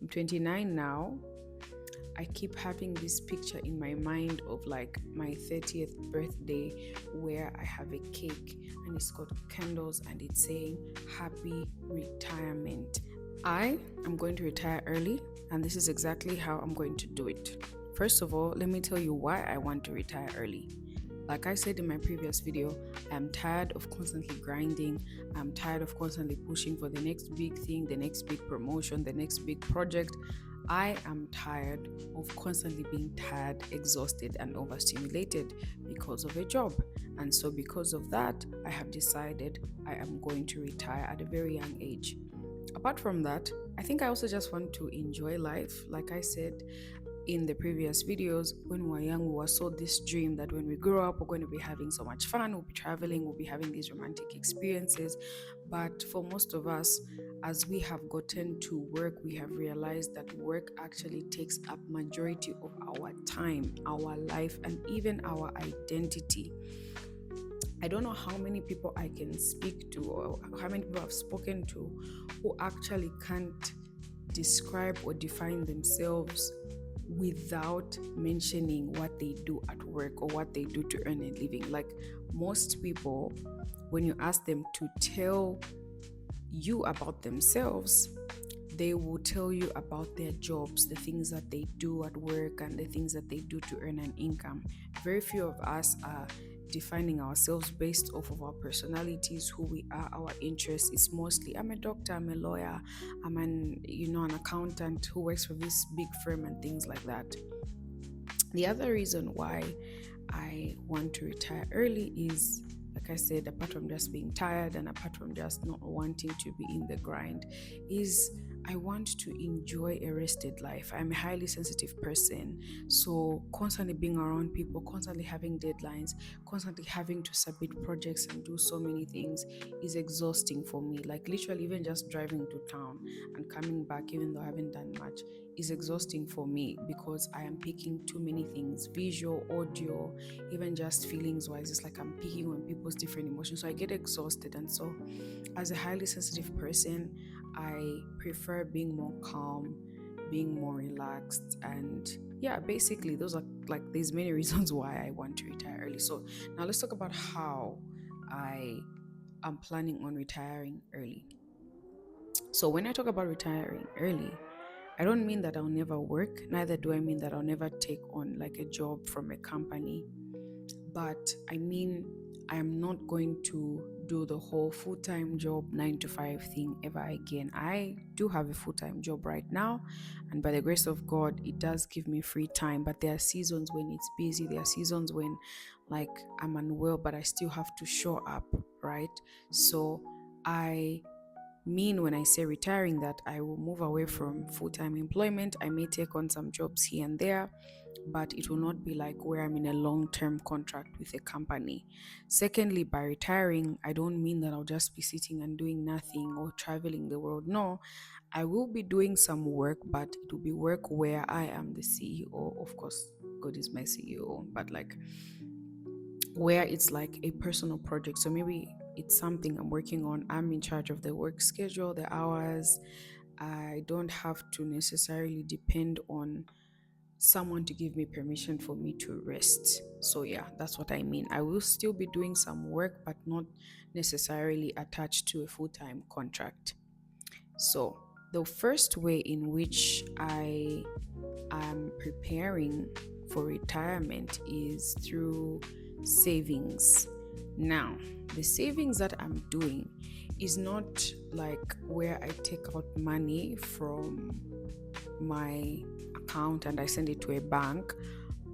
I'm 29 now. I keep having this picture in my mind of like my 30th birthday where I have a cake and it's got candles and it's saying happy retirement. I am going to retire early, and this is exactly how I'm going to do it. First of all, let me tell you why I want to retire early. Like I said in my previous video, I'm tired of constantly grinding. I'm tired of constantly pushing for the next big thing, the next big promotion, the next big project. I am tired of constantly being tired, exhausted, and overstimulated because of a job. And so, because of that, I have decided I am going to retire at a very young age. Apart from that, I think I also just want to enjoy life. Like I said in the previous videos, when we were young, we were sold this dream that when we grow up, we're going to be having so much fun, we'll be traveling, we'll be having these romantic experiences. But for most of us, as we have gotten to work, we have realized that work actually takes up majority of our time, our life, and even our identity. I don't know how many people I can speak to or how many people I've spoken to who actually can't describe or define themselves without mentioning what they do at work or what they do to earn a living. Like most people, when you ask them to tell you about themselves, they will tell you about their jobs, the things that they do at work, and the things that they do to earn an income. Very few of us are defining ourselves based off of our personalities, who we are, our interests. It's mostly I'm a doctor, I'm a lawyer, I'm an accountant who works for this big firm and things like that. The other reason why I want to retire early is, like I said, apart from just being tired and apart from just not wanting to be in the grind, is I want to enjoy a rested life. I'm a highly sensitive person, so constantly being around people, constantly having deadlines, constantly having to submit projects and do so many things is exhausting for me. Like literally, even just driving to town and coming back, even though I haven't done much, is exhausting for me because I am picking too many things, visual, audio, even just feelings wise. It's like I'm picking on people's different emotions, so I get exhausted. And so as a highly sensitive person, I prefer being more calm, being more relaxed, and yeah, basically those are like there's many reasons why I want to retire early. So now let's talk about how I am planning on retiring early. So when I talk about retiring early, I don't mean that I'll never work, neither do I mean that I'll never take on like a job from a company, but I mean I am not going to do the whole full-time job 9 to 5 thing ever again. I do have a full-time job right now, and by the grace of God it does give me free time, but there are seasons when it's busy, there are seasons when like I'm unwell but I still have to show up, right? So I mean when I say retiring that I will move away from full-time employment. I may take on some jobs here and there, but it will not be like where I'm in a long-term contract with a company. Secondly, by retiring, I don't mean that I'll just be sitting and doing nothing or traveling the world. No, I will be doing some work, but it will be work where I am the CEO. Of course, God is my CEO, but like where it's like a personal project. So maybe it's something I'm working on. I'm in charge of the work schedule, the hours. I don't have to necessarily depend on someone to give me permission for me to rest. So yeah, that's what I mean. I will still be doing some work, but not necessarily attached to a full-time contract. So the first way in which I am preparing for retirement is through savings. Now, the savings that I'm doing is not like where I take out money from my account and I send it to a bank,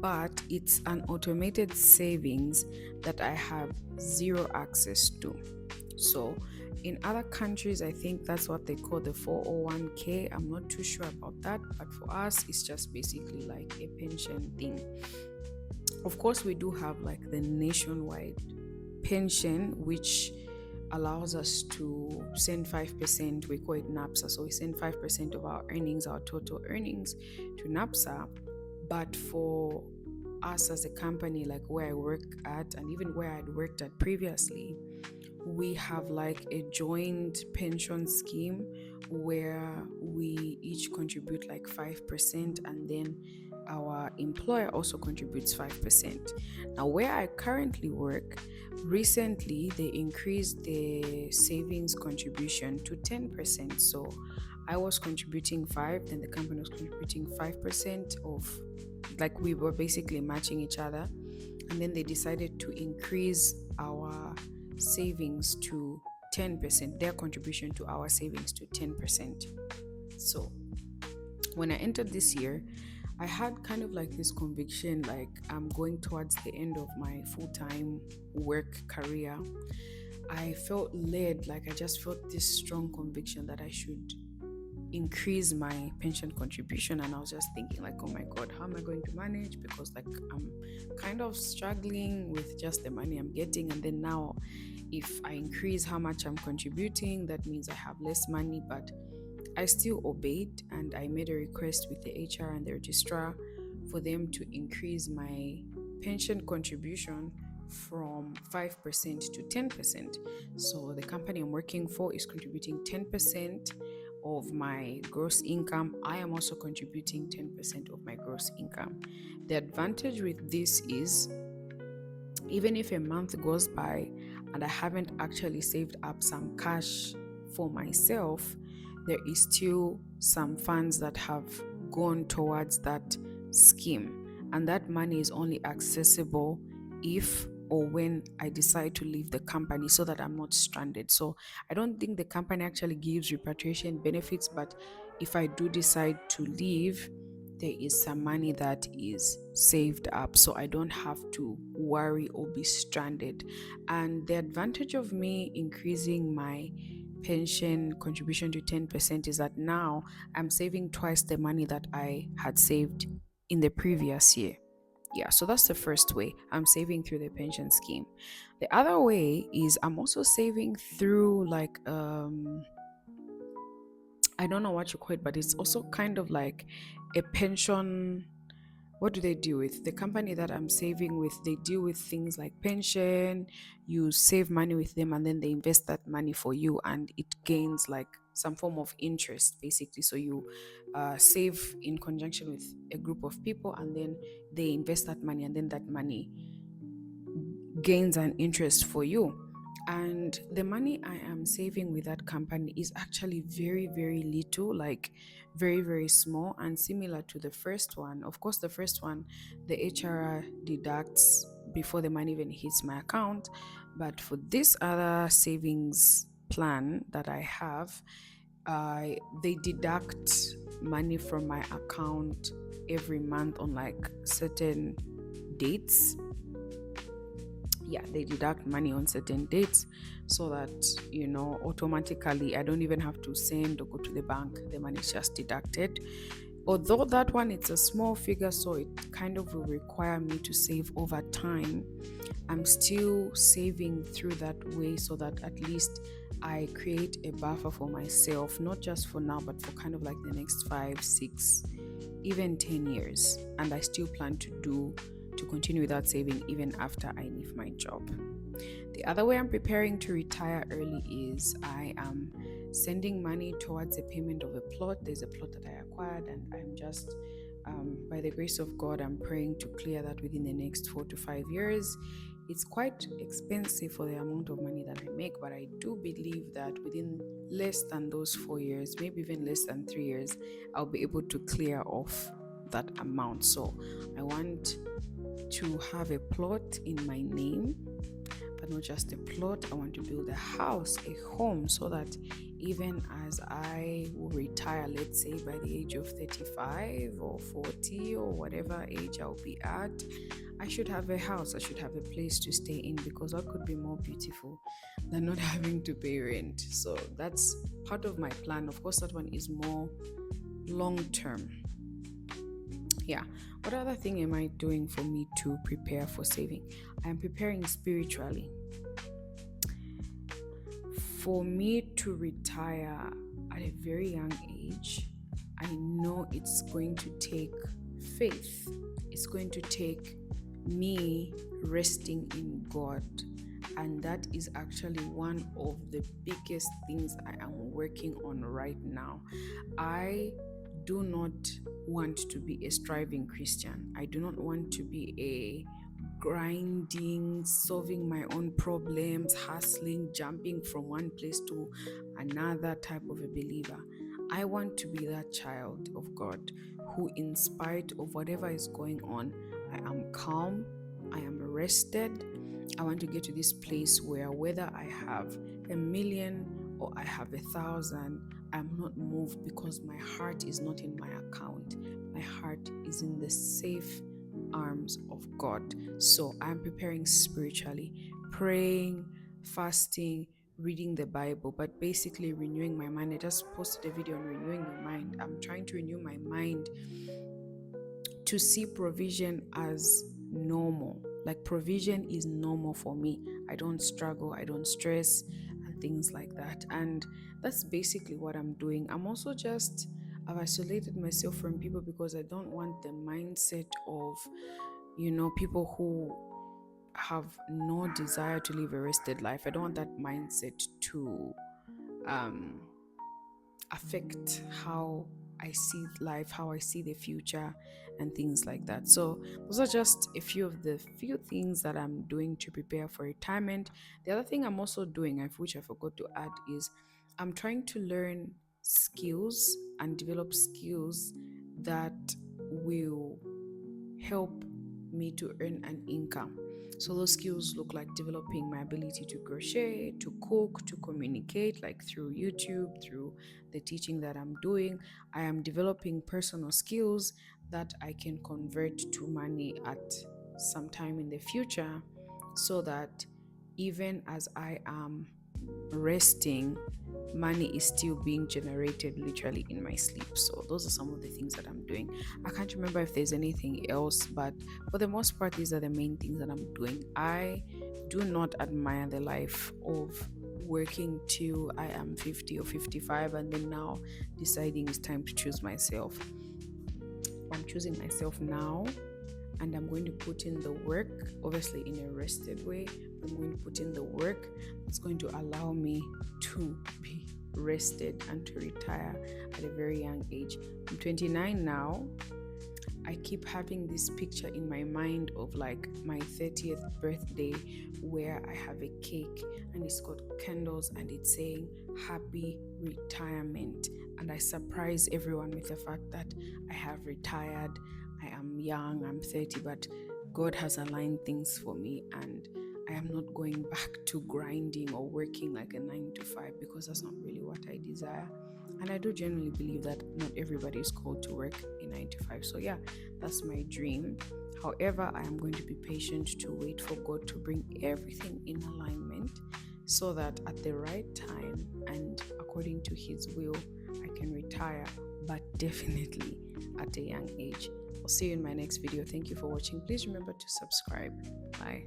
but it's an automated savings that I have zero access to. So in other countries, I think that's what they call the 401k. I'm not too sure about that, but for us, it's just basically like a pension thing. Of course, we do have like the nationwide pension, which allows us to send 5%. We call it NAPSA. So we send 5% of our earnings, our total earnings, to NAPSA. But for us as a company, like where I work at, and even where I'd worked at previously, we have like a joint pension scheme where we each contribute like 5%, and then our employer also contributes 5%. Now, where I currently work, recently they increased the savings contribution to 10%. So I was contributing 5, then the company was contributing 5% of, like, we were basically matching each other. And then they decided to increase our savings to 10%, their contribution to our savings to 10%. So when I entered this year, I had kind of like this conviction, like I'm going towards the end of my full-time work career. I felt led, like I just felt this strong conviction that I should increase my pension contribution. And I was just thinking like, oh my god, how am I going to manage? Because like I'm kind of struggling with just the money I'm getting, and then now if I increase how much I'm contributing, that means I have less money. But I still obeyed, and I made a request with the HR and the registrar for them to increase my pension contribution from 5% to 10%. So the company I'm working for is contributing 10% of my gross income. I am also contributing 10% of my gross income. The advantage with this is, even if a month goes by and I haven't actually saved up some cash for myself, there is still some funds that have gone towards that scheme, and that money is only accessible if or when I decide to leave the company, so that I'm not stranded. So I don't think the company actually gives repatriation benefits, but if I do decide to leave, there is some money that is saved up, so I don't have to worry or be stranded. And the advantage of me increasing my pension contribution to 10% is that now I'm saving twice the money that I had saved in the previous year. Yeah, so that's the first way. I'm saving through the pension scheme. The other way is I'm also saving through like I don't know what you call it, but it's also kind of like a pension. What do they deal with? The company that I'm saving with, they deal with things like pension. You save money with them, and then they invest that money for you, and it gains like some form of interest, basically. So you save in conjunction with a group of people, and then they invest that money, and then that money gains an interest for you. And the money I am saving with that company is actually very, very little, like very, very small, and similar to the first one. Of course, the first one, the HR deducts before the money even hits my account. But for this other savings plan that I have, they deduct money from my account every month on like certain dates. Yeah, they deduct money on certain dates, so that automatically I don't even have to send or go to the bank. The money is just deducted. Although that one, it's a small figure, so it kind of will require me to save over time, I'm still saving through that way, so that at least I create a buffer for myself, not just for now, but for kind of like the next 5, 6, even 10 years. And I still plan to continue with that saving even after I leave my job. The other way I'm preparing to retire early is I am sending money towards the payment of a plot. There's a plot that I acquired, and I'm just, by the grace of God, I'm praying to clear that within the next 4 to 5 years. It's quite expensive for the amount of money that I make, but I do believe that within less than those 4 years, maybe even less than 3 years, I'll be able to clear off that amount. So I want to have a plot in my name, but not just a plot. I want to build a house, a home, so that even as I will retire, let's say by the age of 35 or 40 or whatever age I'll be at, I should have a house. I should have a place to stay in, because what could be more beautiful than not having to pay rent? So that's part of my plan. Of course, that one is more long term. Yeah. What other thing am I doing for me to prepare for saving? I am preparing spiritually. For me to retire at a very young age, I know it's going to take faith. It's going to take me resting in God And that is actually one of the biggest things I am working on right now. I do not want to be a striving Christian. I do not want to be a grinding, solving my own problems, hustling, jumping from one place to another type of a believer. I want to be that child of God who, in spite of whatever is going on, I am calm, I am rested. I want to get to this place where whether I have 1,000,000 or I have 1,000, I'm not moved because my heart is not in my account. My heart is in the safe arms of God. So I'm preparing spiritually, praying, fasting, reading the Bible, but basically renewing my mind. I just posted a video on renewing your mind. I'm trying to renew my mind to see provision as normal. Like, provision is normal for me. I don't struggle, I don't stress, and things like that. And that's basically what I'm doing. I've isolated myself from people because I don't want the mindset of, people who have no desire to live a rested life. I don't want that mindset to affect how I see life, how I see the future, and things like that. So, those are just a few of the few things that I'm doing to prepare for retirement. The other thing I'm also doing, which I forgot to add, is I'm trying to learn skills and develop skills that will help me to earn an income. So those skills look like developing my ability to crochet, to cook, to communicate, like through YouTube, through the teaching that I'm doing. I am developing personal skills that I can convert to money at some time in the future, so that even as I am resting, money is still being generated literally in my sleep. So those are some of the things that I'm doing. I can't remember if there's anything else, but for the most part, these are the main things that I'm doing. I do not admire the life of working till I am 50 or 55 and then now deciding it's time to choose myself. I'm choosing myself now, and I'm going to put in the work, obviously in a rested way. I'm going to put in the work that's going to allow me to be rested and to retire at a very young age. I'm 29 now. I keep having this picture in my mind of like my 30th birthday where I have a cake and it's got candles and it's saying happy retirement. And I surprise everyone with the fact that I have retired. I am young, I'm 30, but God has aligned things for me, and I am not going back to grinding or working like a 9 to 5 because that's not really what I desire. And I do genuinely believe that not everybody is called to work a 9 to 5. So yeah, that's my dream. However, I am going to be patient to wait for God to bring everything in alignment so that at the right time and according to His will, I can retire, but definitely at a young age. I'll see you in my next video. Thank you for watching. Please remember to subscribe. Bye.